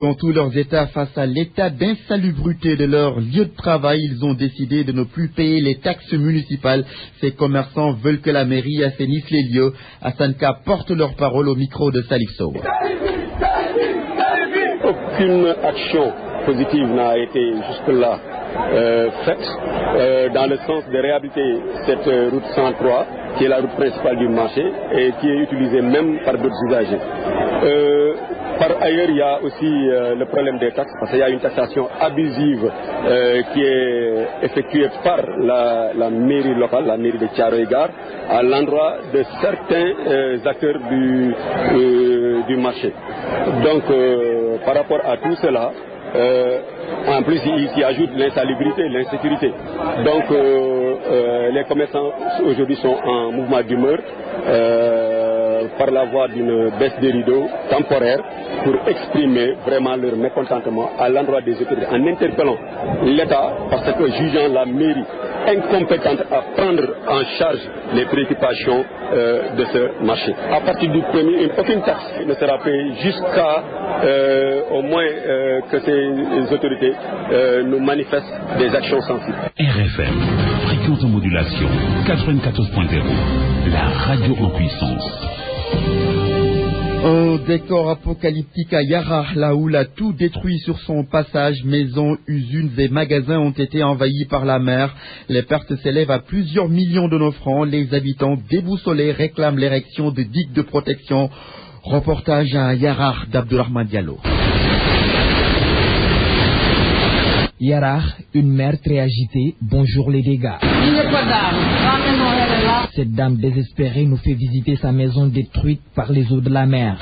Dans tous leurs états, face à l'état d'insalubrité de leur lieu de travail, ils ont décidé de ne plus payer les taxes municipales. Ces commerçants veulent que la mairie assainisse les lieux. Hassanka porte leur parole au micro de Salif Sow. Aucune action positive n'a été jusque-là faite dans le sens de réhabiliter cette route 103, qui est la route principale du marché et qui est utilisée même par d'autres usagers. Par ailleurs, il y a aussi le problème des taxes, parce qu'il y a une taxation abusive qui est effectuée par la mairie locale, la mairie de Thiaroye-Gare, à l'endroit de certains acteurs du marché. Donc, par rapport à tout cela, en plus, il s'y ajoute l'insalubrité, l'insécurité. Donc, les commerçants aujourd'hui sont en mouvement d'humeur par la voie d'une baisse des rideaux temporaire pour exprimer vraiment leur mécontentement à l'endroit des autorités en interpellant l'État parce que jugeant la mairie incompétente à prendre en charge les préoccupations de ce marché. À partir du 1er, aucune taxe ne sera payée jusqu'à au moins que ces autorités nous manifestent des actions sensibles. RFM, fréquence en modulation 94.0, la radio en puissance. Un décor apocalyptique à Yara, là où l'a tout détruit sur son passage. Maisons, usines et magasins ont été envahis par la mer. Les pertes s'élèvent à plusieurs millions de nos francs. Les habitants déboussolés réclament l'érection de digues de protection. Reportage à Yara d'Abdourahmane Diallo. Yara, une mer très agitée, bonjour les dégâts. Cette dame désespérée nous fait visiter sa maison détruite par les eaux de la mer.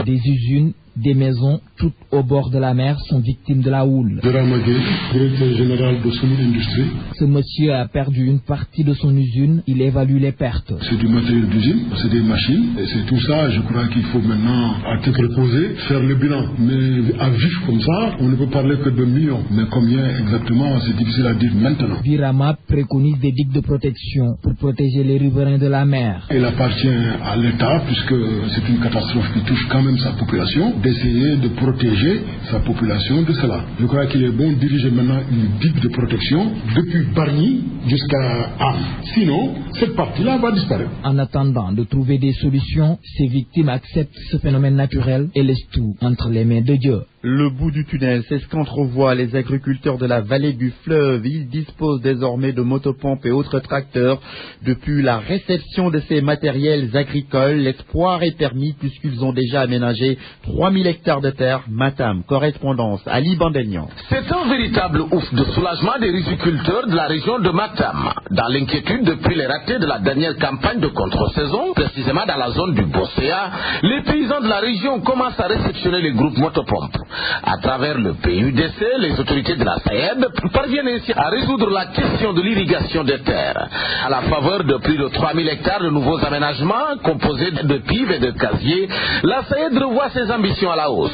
Des usines, des maisons, toutes au bord de la mer, sont victimes de la houle. Directeur général de Soumou Industrie. Ce monsieur a perdu une partie de son usine. Il évalue les pertes. C'est du matériel d'usine, c'est des machines. Et c'est tout ça, je crois qu'il faut maintenant, à tête reposée, faire le bilan. Mais à vif comme ça, on ne peut parler que de millions. Mais combien exactement, c'est difficile à dire maintenant. Virama préconise des digues de protection pour protéger les riverains de la mer. Il appartient à l'État, puisque c'est une catastrophe qui touche quand même sa population, d'essayer de protéger sa population de cela. Je crois qu'il est bon de diriger maintenant une digue de protection depuis Bargny jusqu'à Arles. Sinon, cette partie-là va disparaître. En attendant de trouver des solutions, ces victimes acceptent ce phénomène naturel et laissent tout entre les mains de Dieu. Le bout du tunnel, c'est ce qu'entrevoient les agriculteurs de la vallée du fleuve. Ils disposent désormais de motopompes et autres tracteurs. Depuis la réception de ces matériels agricoles, l'espoir est permis puisqu'ils ont déjà aménagé 3000 hectares de terre. Matam, correspondance Ali Bandelian. C'est un véritable ouf de soulagement des riziculteurs de la région de Matam. Dans l'inquiétude depuis les ratés de la dernière campagne de contre-saison, précisément dans la zone du Bosséa, les paysans de la région commencent à réceptionner les groupes motopompes. À travers le PUDC, les autorités de la SAED parviennent ainsi à résoudre la question de l'irrigation des terres. À la faveur de plus de 3000 hectares de nouveaux aménagements composés de pives et de casiers, la SAED revoit ses ambitions à la hausse.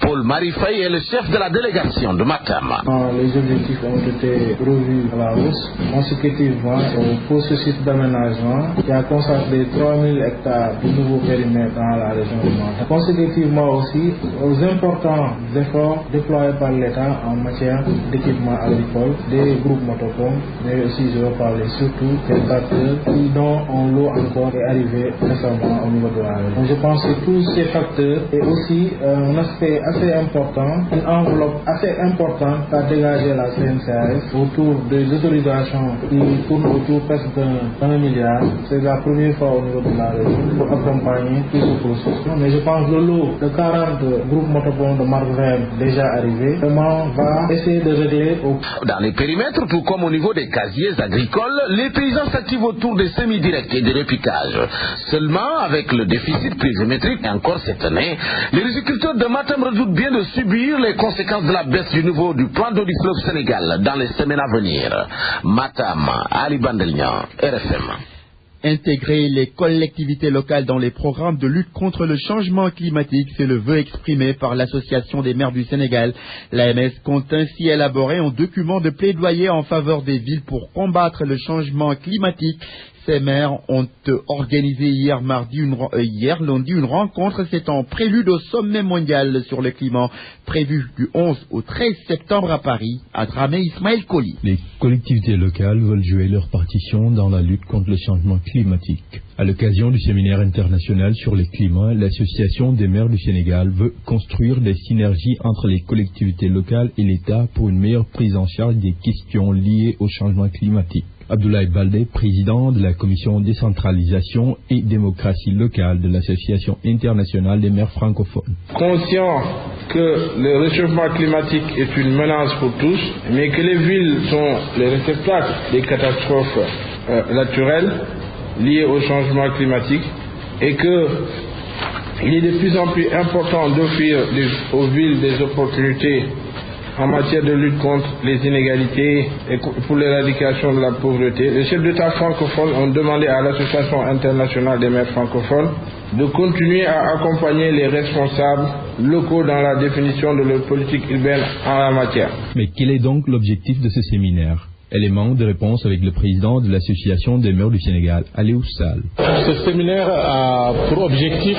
Paul Marifay est le chef de la délégation de Matam. Les objectifs ont été revus à la hausse. Consécutivement, au processus d'aménagement qui a consacré 3000 hectares de nouveaux périmètres dans la région de Matam. Consécutivement aussi aux importants efforts déployés par l'État en matière d'équipement agricole, des groupes motopompes, mais aussi je veux parler surtout des tracteurs dont on l'eau encore est arrivé récemment au niveau de la région. Je pense que tous ces facteurs et aussi un aspect assez important, une enveloppe assez importante à dégager la CNCAS autour des autorisations qui tournent autour presque d'1 milliard. C'est la première fois au niveau de la région pour accompagner tout ce processus. Mais je pense que le lot de 40 groupes motopompes de marque verte déjà arrivé, vraiment va essayer de régler Dans les périmètres, tout comme au niveau des casiers agricoles, les paysans s'activent autour des semi-directs et des repiquages. Seulement, avec le déficit pluviométrique encore cette année, les riziculteurs de Matam redoutent bien de subir les conséquences de la baisse du niveau du plan d'eau du fleuve Sénégal dans les semaines à venir. Matam, Ali Bandelian, RFM. Intégrer les collectivités locales dans les programmes de lutte contre le changement climatique, c'est le vœu exprimé par l'Association des maires du Sénégal. L'AMS compte ainsi élaborer un document de plaidoyer en faveur des villes pour combattre le changement climatique. Ces maires ont organisé hier lundi une rencontre. C'est en prélude au sommet mondial sur le climat prévu du 11 au 13 septembre à Paris, à Dramé Ismaël Koli. Les collectivités locales veulent jouer leur partition dans la lutte contre le changement climatique. À l'occasion du séminaire international sur le climat, l'Association des maires du Sénégal veut construire des synergies entre les collectivités locales et l'État pour une meilleure prise en charge des questions liées au changement climatique. Abdoulaye Baldé, président de la commission décentralisation et démocratie locale de l'Association internationale des maires francophones. Conscient que le réchauffement climatique est une menace pour tous, mais que les villes sont les réceptacles des catastrophes naturelles liées au changement climatique et qu'il est de plus en plus important d'offrir aux villes des opportunités en matière de lutte contre les inégalités et pour l'éradication de la pauvreté. Les chefs d'État francophones ont demandé à l'Association internationale des maires francophones de continuer à accompagner les responsables locaux dans la définition de leur politique urbaine en la matière. Mais quel est donc l'objectif de ce séminaire? Élément de réponse avec le président de l'Association des maires du Sénégal, Aliou Sall. Ce séminaire a pour objectif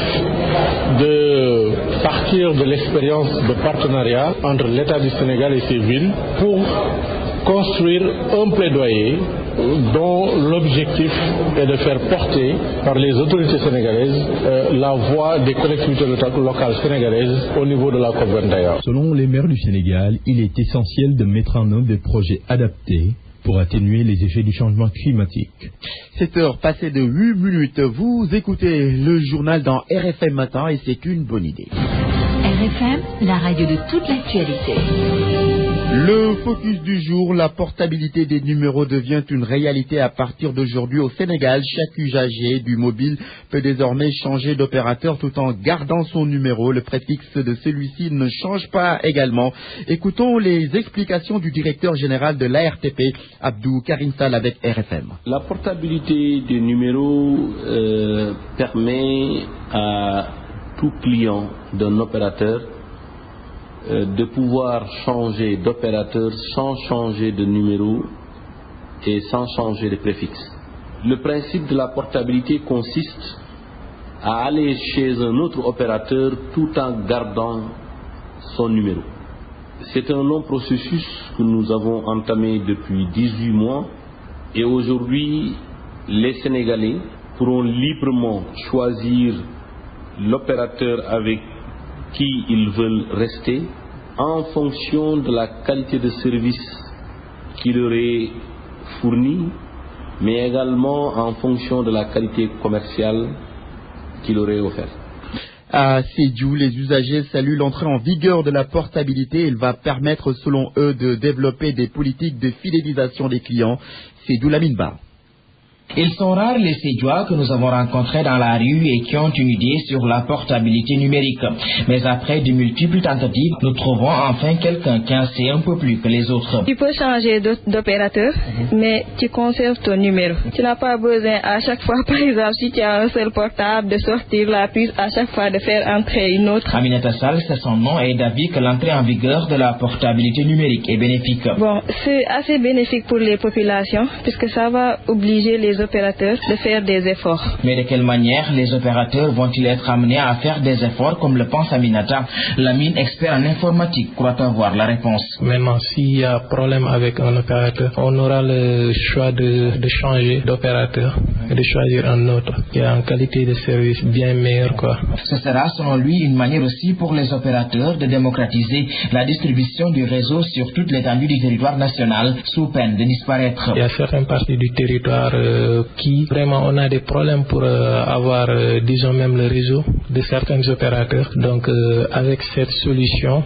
de partir de l'expérience de partenariat entre l'État du Sénégal et ses villes pour construire un plaidoyer dont l'objectif est de faire porter par les autorités sénégalaises la voix des collectivités locales sénégalaises au niveau de la COP21. Selon les maires du Sénégal, il est essentiel de mettre en œuvre des projets adaptés pour atténuer les effets du changement climatique. 7h passées de 8 minutes, vous écoutez le journal dans RFM Matin et c'est une bonne idée. RFM, la radio de toute l'actualité. Le focus du jour, la portabilité des numéros devient une réalité à partir d'aujourd'hui au Sénégal. Chaque usager du mobile peut désormais changer d'opérateur tout en gardant son numéro. Le préfixe de celui-ci ne change pas également. Écoutons les explications du directeur général de l'ARTP, Abdou Karim Sall avec RFM. La portabilité des numéros permet à tout client d'un opérateur de pouvoir changer d'opérateur sans changer de numéro et sans changer de préfixe. Le principe de la portabilité consiste à aller chez un autre opérateur tout en gardant son numéro. C'est un long processus que nous avons entamé depuis 18 mois et aujourd'hui les Sénégalais pourront librement choisir l'opérateur avec qui ils veulent rester en fonction de la qualité de service qui leur est fournie, mais également en fonction de la qualité commerciale qui leur est offerte. À Sédhiou, les usagers saluent l'entrée en vigueur de la portabilité. Elle va permettre, selon eux, de développer des politiques de fidélisation des clients. Sédhiou Laminba. Ils sont rares les Sédhiouas que nous avons rencontrés dans la rue et qui ont une idée sur la portabilité numérique. Mais après de multiples tentatives, nous trouvons enfin quelqu'un qui en sait un peu plus que les autres. Tu peux changer d'opérateur, mais tu conserves ton numéro. Tu n'as pas besoin à chaque fois, par exemple, si tu as un seul portable, de sortir la puce à chaque fois, de faire entrer une autre. Aminata Sall, c'est son nom, et est d'avis que l'entrée en vigueur de la portabilité numérique est bénéfique. Bon, c'est assez bénéfique pour les populations, puisque ça va obliger les opérateurs de faire des efforts. Mais de quelle manière les opérateurs vont-ils être amenés à faire des efforts, comme le pense Aminata, Lamine, expert en informatique, croit avoir la réponse. Maintenant, s'il y a problème avec un opérateur, on aura le choix de changer d'opérateur et de choisir un autre qui a une qualité de service bien meilleure, quoi. Ce sera selon lui une manière aussi pour les opérateurs de démocratiser la distribution du réseau sur toute l'étendue du territoire national sous peine de disparaître. Il y a certaines parties du territoire qui vraiment on a des problèmes pour avoir disons même le réseau de certains opérateurs. Donc avec cette solution,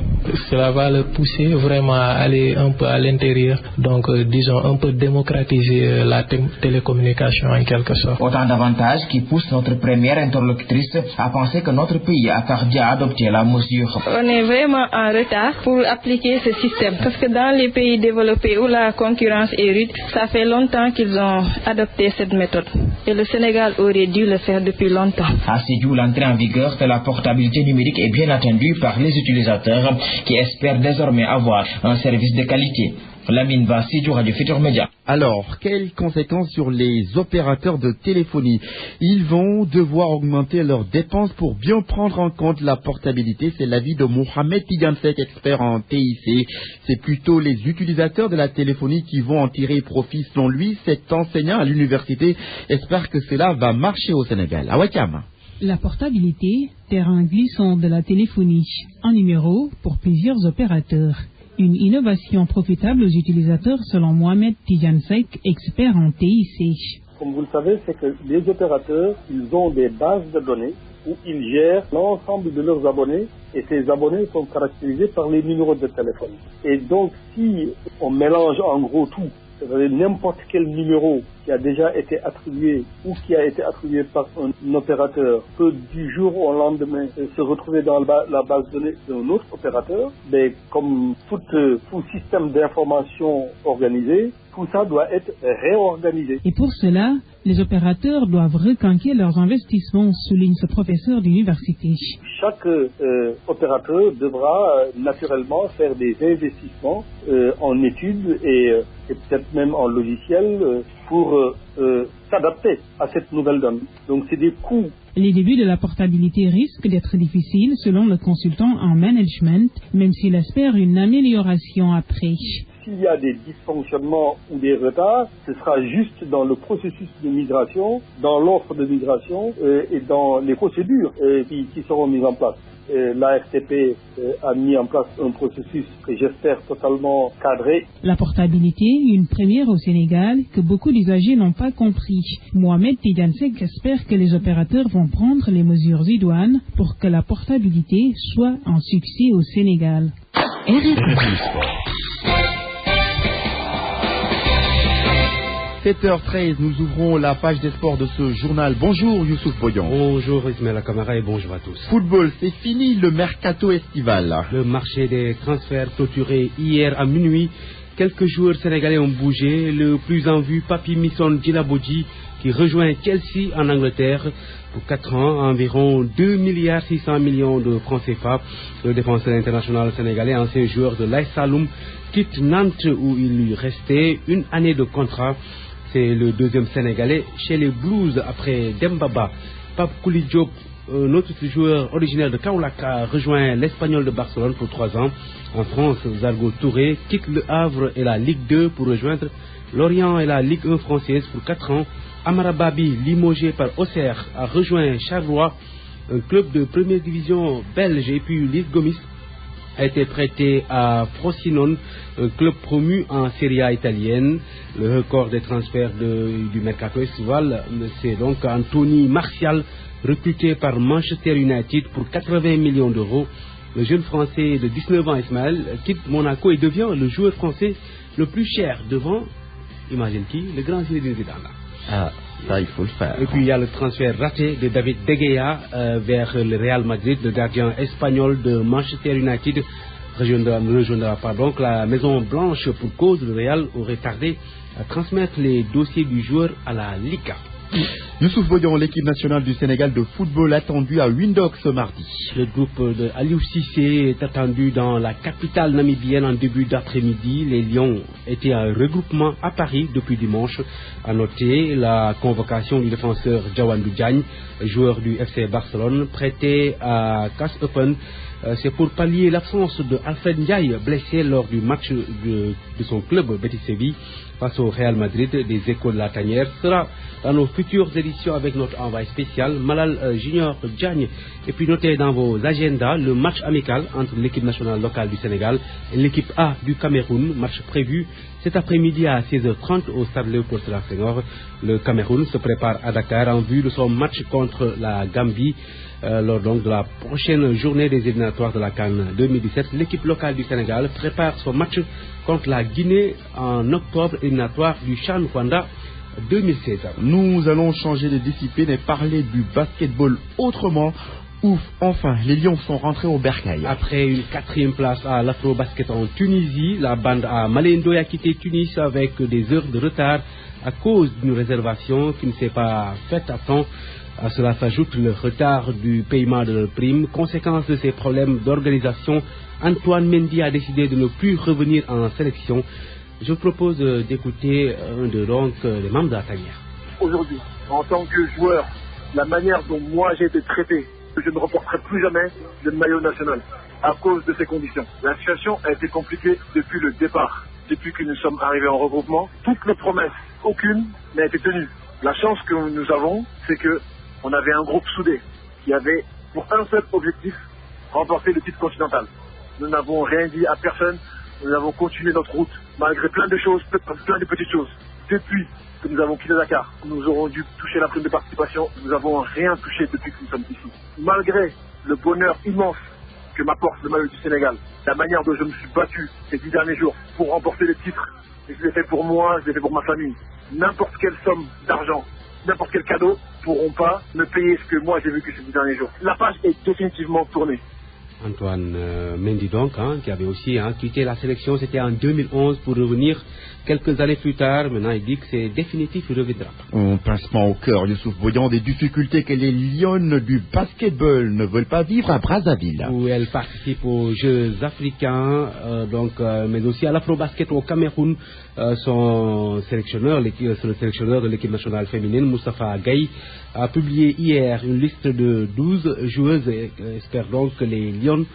cela va le pousser vraiment à aller un peu à l'intérieur. Donc disons un peu démocratiser la télécommunication en quelque sorte. Autant d'avantages qui poussent notre première interlocutrice à penser que notre pays a tardé à adopter la mesure. On est vraiment en retard pour appliquer ce système parce que dans les pays développés où la concurrence est rude, ça fait longtemps qu'ils ont adopté cette méthode. Et le Sénégal aurait dû le faire depuis longtemps. À Sédhiou, l'entrée en vigueur de la portabilité numérique est bien attendue par les utilisateurs qui espèrent désormais avoir un service de qualité. Lamine Ba, Sédhiou, Radio Futur Média. Alors, quelles conséquences sur les opérateurs de téléphonie? Ils vont devoir augmenter leurs dépenses pour bien prendre en compte la portabilité. C'est l'avis de Mohamed Tidiansek, expert en TIC. C'est plutôt les utilisateurs de la téléphonie qui vont en tirer profit. Selon lui, cet enseignant à l'université espère que cela va marcher au Sénégal. À Ouakam. La portabilité, terrain glissant de la téléphonie, un numéro pour plusieurs opérateurs. Une innovation profitable aux utilisateurs selon Mohamed Tidiansek, expert en TIC. Comme vous le savez, c'est que les opérateurs, ils ont des bases de données où ils gèrent l'ensemble de leurs abonnés et ces abonnés sont caractérisés par les numéros de téléphone. Et donc, si on mélange en gros tout, c'est-à-dire n'importe quel numéro qui a déjà été attribué ou qui a été attribué par un opérateur peut du jour au lendemain se retrouver dans la base de données d'un autre opérateur, mais comme tout système d'information organisé, tout ça doit être réorganisé. Et pour cela, les opérateurs doivent requinquer leurs investissements, souligne ce professeur d'université. Chaque opérateur devra naturellement faire des investissements en études et peut-être même en logiciel pour s'adapter à cette nouvelle donne. Donc c'est des coûts. Les débuts de la portabilité risquent d'être difficiles selon le consultant en management, même s'il espère une amélioration après. S'il y a des dysfonctionnements ou des retards, ce sera juste dans le processus de migration, dans l'offre de migration et dans les procédures qui seront mises en place. L'ARTP a mis en place un processus que j'espère totalement cadré. La portabilité, une première au Sénégal que beaucoup d'usagers n'ont pas compris. Mohamed Tidiansek espère que les opérateurs vont prendre les mesures idoines pour que la portabilité soit un succès au Sénégal. RFI Sport. 7h13, nous ouvrons la page des sports de ce journal. Bonjour Youssouf Boyan. Bonjour Ismaël Kamara et bonjour à tous. Football, c'est fini le mercato estival. Le marché des transferts clôturé hier à minuit. Quelques joueurs sénégalais ont bougé. Le plus en vue, Papi Misson Djilabodji, qui rejoint Chelsea en Angleterre pour 4 ans, environ 2,6 milliards de francs CFA. Le défenseur international sénégalais, ancien joueur de l'AS Saloum, quitte Nantes où il lui restait une année de contrat. C'est le deuxième Sénégalais chez les Blues après Dembaba. Pape Kouli Diop, notre joueur originaire de Kaolack, a rejoint l'Espagnol de Barcelone pour 3 ans. En France, Zargo Touré quitte le Havre et la Ligue 2 pour rejoindre Lorient et la Ligue 1 française pour 4 ans. Amara Babi, limogé par Auxerre, a rejoint Charleroi, un club de première division belge. Et puis Lise Gomis a été prêté à Frosinone, un club promu en Serie A italienne. Le record des transferts du mercato estival, c'est donc Anthony Martial, recruté par Manchester United pour 80 millions d'euros. Le jeune français de 19 ans, Ismaël, quitte Monaco et devient le joueur français le plus cher devant, imagine qui, le grand Zinedine Zidane. Ah, ça il faut le faire. Et puis il y a le transfert raté de David De Gea vers le Real Madrid. Le gardien espagnol de Manchester United rejoindra donc la Maison Blanche pour cause. Le Real aurait tardé à transmettre les dossiers du joueur à la Liga. Youssouf Boyan, l'équipe nationale du Sénégal de football attendue à Windhoek ce mardi. Le groupe de Aliou Cissé est attendu dans la capitale namibienne en début d'après-midi. Les Lions étaient en regroupement à Paris depuis dimanche. À noter la convocation du défenseur Djawandou Diagne, joueur du FC Barcelone, prêté à Casse Open. C'est pour pallier l'absence de Alfred Ndiaye, blessé lors du match de son club Betis Séville face au Real Madrid. Des échos de la tanière sera dans nos futures éditions avec notre envoyé spécial Malal Junior Diagne. Et puis notez dans vos agendas le match amical entre l'équipe nationale locale du Sénégal et l'équipe A du Cameroun. Match prévu cet après-midi à 16h30 au stade Léopold Sédar Senghor. Le Cameroun se prépare à Dakar en vue de son match contre la Gambie. Lors donc de la prochaine journée des éliminatoires de la CAN 2017, l'équipe locale du Sénégal prépare son match contre la Guinée en octobre, éliminatoire du CHAN Rwanda 2016. Nous allons changer de discipline et parler du basketball autrement. Ouf, enfin, les Lions sont rentrés au bercail. Après une 4e place à l'Afro-Basket en Tunisie, la bande à Malendo a quitté Tunis avec des heures de retard à cause d'une réservation qui ne s'est pas faite à temps. À cela s'ajoute le retard du paiement de leur prime. Conséquence de ces problèmes d'organisation, Antoine Mendy a décidé de ne plus revenir en sélection. Je vous propose d'écouter un de les membres de la tanière. Aujourd'hui, en tant que joueur, la manière dont moi j'ai été traité, je ne reporterai plus jamais le maillot national à cause de ces conditions. La situation a été compliquée depuis le départ. Depuis que nous sommes arrivés en regroupement, toutes les promesses, aucune n'a été tenue. La chance que nous avons, c'est qu'on avait un groupe soudé qui avait pour un seul objectif, remporter le titre continental. Nous n'avons rien dit à personne, nous avons continué notre route, malgré plein de choses, plein de petites choses. Depuis que nous avons quitté Dakar, nous aurons dû toucher la prime de participation, nous n'avons rien touché depuis que nous sommes ici. Malgré le bonheur immense que m'apporte le maillot du Sénégal, la manière dont je me suis battu ces 10 derniers jours pour remporter le titre, et je l'ai fait pour moi, je l'ai fait pour ma famille. N'importe quelle somme d'argent, n'importe quel cadeau ne pourront pas me payer ce que moi j'ai vécu ces 10 derniers jours. La page est définitivement tournée. Antoine Mendy donc, qui avait aussi quitté la sélection, c'était en 2011 pour revenir quelques années plus tard. Maintenant il dit que c'est définitif, il reviendra. On pincement au cœur, Youssouf Boyan, des difficultés que les Lionnes du basketball ne veulent pas vivre à Brazzaville. Où elle participe aux Jeux africains, mais aussi à l'Afro-Basket au Cameroun. Son sélectionneur, le sélectionneur de l'équipe nationale féminine, Moustapha Gaye, a publié hier une liste de 12 joueuses et espère donc que les Lions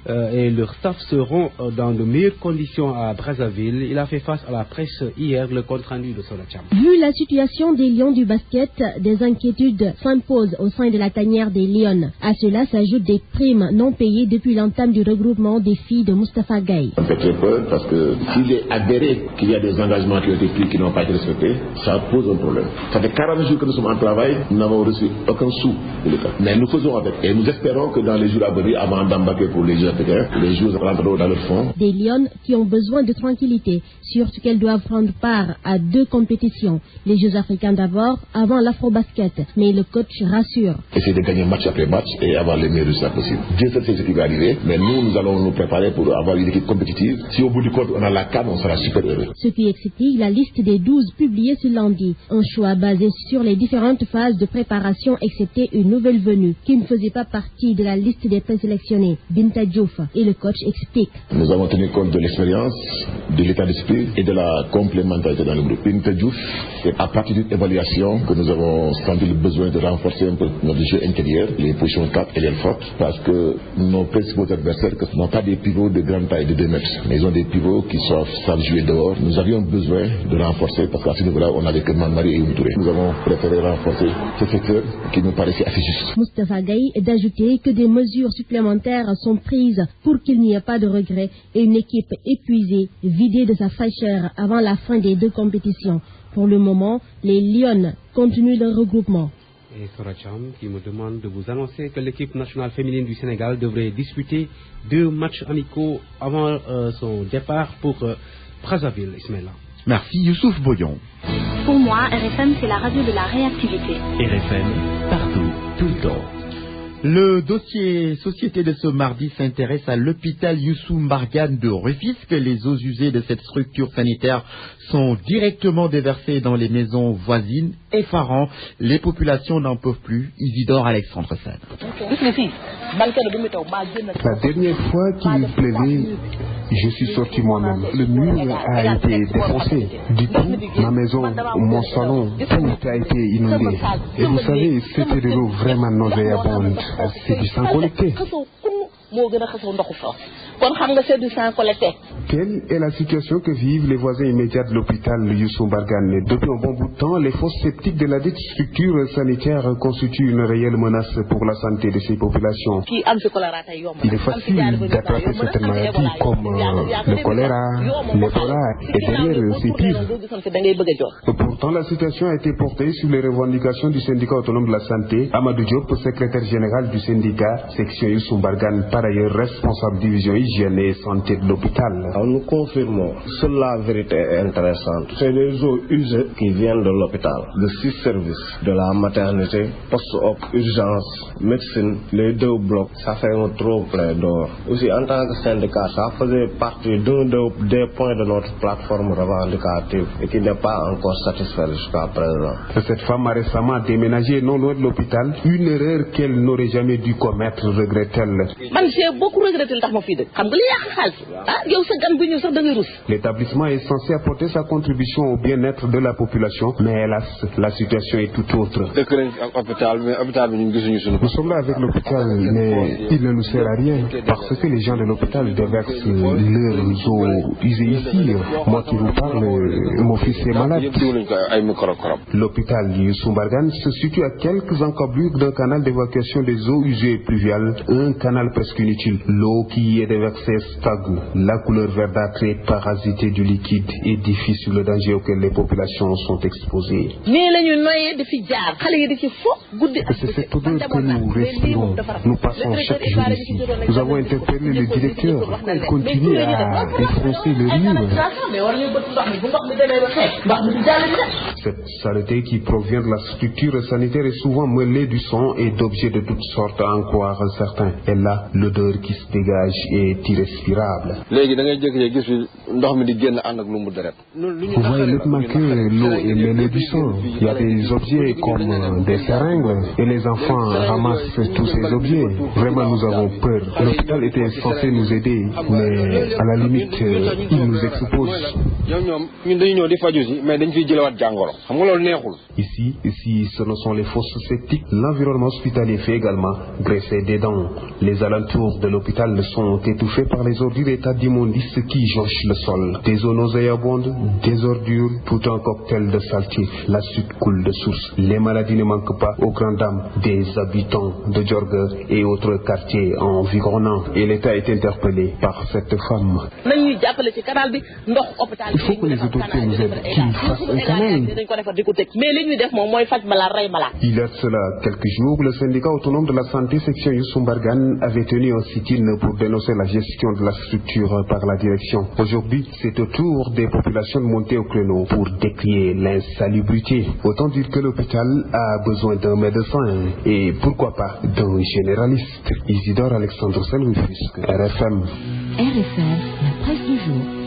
et leur staff seront dans de meilleures conditions à Brazzaville. Il a fait face à la presse hier, le compte rendu de Soracham. Vu la situation des Lions du basket, des inquiétudes s'imposent au sein de la tanière des Lions. À cela s'ajoutent des primes non payées depuis l'entame du regroupement des filles de Moustapha Gaye. Ça me fait très peur parce que s'il est avéré qu'il y a des engagements qui ont été pris qui n'ont pas été respectés, ça pose un problème. Ça fait 40 jours que nous sommes en travail, nous n'avons reçu aucun sou de l'État. Mais nous faisons avec et nous espérons que dans les jours à venir, avant d'embarquer pour les Jeux africains, les joueurs rentreront dans leur fond. Des Lions qui ont besoin de tranquillité, surtout qu'elles doivent prendre part à 2 compétitions. Les Jeux africains d'abord, avant l'Afro-Basket. Mais le coach rassure. Essayer de gagner match après match et avoir les meilleurs résultats possibles. Dieu seul sait ce qui va arriver, mais nous allons nous préparer pour avoir une équipe compétitive. Si au bout du compte on a la CAN, on sera super heureux. Ce qui explique la liste des 12 publiée ce lundi. Un choix basé sur les différentes phases de préparation, excepté une nouvelle venue qui ne faisait pas partie de la liste des présélectionnés, Binta Diouf. Et le coach explique. Nous avons tenu compte de l'expérience, de l'état d'esprit et de la complémentarité dans le groupe. Binta Diouf, c'est à partir d'une évaluation que nous avons senti le besoin de renforcer un peu notre jeu intérieur, les positions 4 et les fortes, parce que nos principaux adversaires n'ont pas des pivots de grande taille de 2 mètres, mais ils ont des pivots qui savent jouer dehors. Nous avions besoin de renforcer, parce qu'à ce niveau-là, on n'avait que Manmari et Outouré. Nous avons préféré renforcer ce secteur qui nous paraissait assez juste. Moustapha Gaye est d'ajouter que des mesures supplémentaires sont prises pour qu'il n'y ait pas de regrets et une équipe épuisée, vidée de sa fraîcheur avant la fin des 2 compétitions. Pour le moment, les Lions continuent leur regroupement. Et Soracham qui me demande de vous annoncer que l'équipe nationale féminine du Sénégal devrait disputer 2 matchs amicaux avant son départ pour Brazzaville, Ismaïla. Merci Youssouf Boyan. Pour moi, RFM, c'est la radio de la réactivité. RFM, partout, tout le temps. Le dossier société de ce mardi s'intéresse à l'hôpital Youssou Mbargane de Rufisque. Les eaux usées de cette structure sanitaire sont directement déversées dans les maisons voisines, effarant. Les populations n'en peuvent plus. Isidore Alexandre Sen. La dernière fois qu'il pleuvait, je suis sorti moi-même. Le mur a été défoncé. Du coup, ma maison, mon salon, tout a été inondé. Et vous savez, c'était de l'eau vraiment nauséabonde. C'est du sang collecté. Quelle est la situation que vivent les voisins immédiats de l'hôpital Youssou Mbargane? Depuis un bon bout de temps, les fosses septiques de la dite structure sanitaire constituent une réelle menace pour la santé de ces populations. Il est facile d'attraper certaines maladies comme le choléra, l'Ebola et derrière c'est pire. Pourtant, la situation a été portée sur les revendications du syndicat autonome de la santé. Amadou Diop, secrétaire général du syndicat section Youssou Mbargane, par ailleurs responsable division hygiène et santé de l'hôpital. Nous confirmons, seule la vérité est intéressante. C'est les eaux usées qui viennent de l'hôpital. Le 6 services de la maternité, post-op, urgence, médecine, les 2 blocs, ça fait un trop plein d'or. Aussi, en tant que syndicat, ça faisait partie d'un des points de notre plateforme revendicative et qui n'est pas encore satisfait jusqu'à présent. Cette femme a récemment déménagé non loin de l'hôpital, une erreur qu'elle n'aurait jamais dû commettre, regrette-t-elle. J'ai beaucoup regretté le L'établissement est censé apporter sa contribution au bien-être de la population, mais hélas, la situation est tout autre. Nous sommes là avec l'hôpital, mais il ne nous sert à rien, parce que les gens de l'hôpital déversent leurs eaux usées ici. Moi qui vous parle, mon fils est malade. L'hôpital Youssou Mbargane se situe à quelques encablures d'un canal d'évacuation des eaux usées pluviales, un canal presque inutile. L'eau qui y est déversée stagne. La couleur verdâtrée parasitée du liquide édifie sur le danger auquel les populations sont exposées. C'est cette odeur que nous respirons. Nous passons chaque jour ici. Nous avons interpellé le directeur. Il continue à défoncer le mur. Cette saleté qui provient de la structure sanitaire est souvent mêlée du sang et d'objets de toutes sortes, à en croire certains. Et là, l'odeur qui se dégage est irrespirable. Vous voyez nettement que l'eau est mêlée du sang. Il y a des objets comme des seringues et les enfants ramassent tous ces objets. Vraiment, nous avons peur. L'hôpital était censé nous aider, mais à la limite, il nous expose. Ici, ce ne sont les fosses septiques. L'environnement hospitalier fait également graisser des dents. Les alentours de l'hôpital sont étouffés par les ordures et tas d'immondices qui jonchent le sol. Des eaux nauséabondes, des ordures, tout un cocktail de saleté. La suite coule de source. Les maladies ne manquent pas aux grandes dames des habitants de Djorgue et autres quartiers environnants. Et l'État est interpellé par cette femme. Il faut que les autorités nous aident, qu'ils fassent un canal. Il y a cela quelques jours, le syndicat autonome de la santé section Youssou Mbargane avait tenu un sit-in pour dénoncer la gestion de la structure par la direction. Aujourd'hui, c'est au tour des populations de monter au créneau pour décrier l'insalubrité. Autant dire que l'hôpital a besoin d'un médecin et pourquoi pas d'un généraliste. Isidore Alexandre Selrufusque, RFM. RFM, la presse du jour.